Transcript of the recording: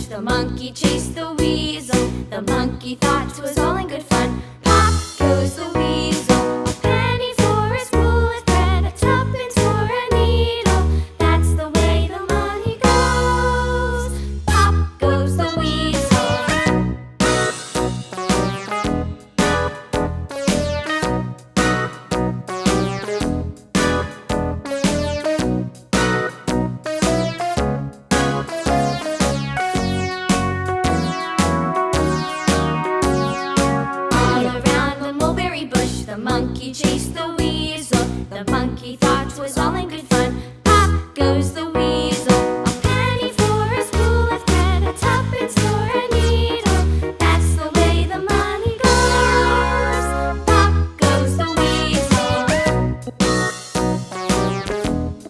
The monkey chased the weasel. The monkey thought 'twas all in good fun. Pop goes the weasel. A penny for a spool of thread, a tuppence for a needle. That's the way the money goes. Pop goes the weasel. The monkey chased the weasel. The monkey thought 'twas all in good fun.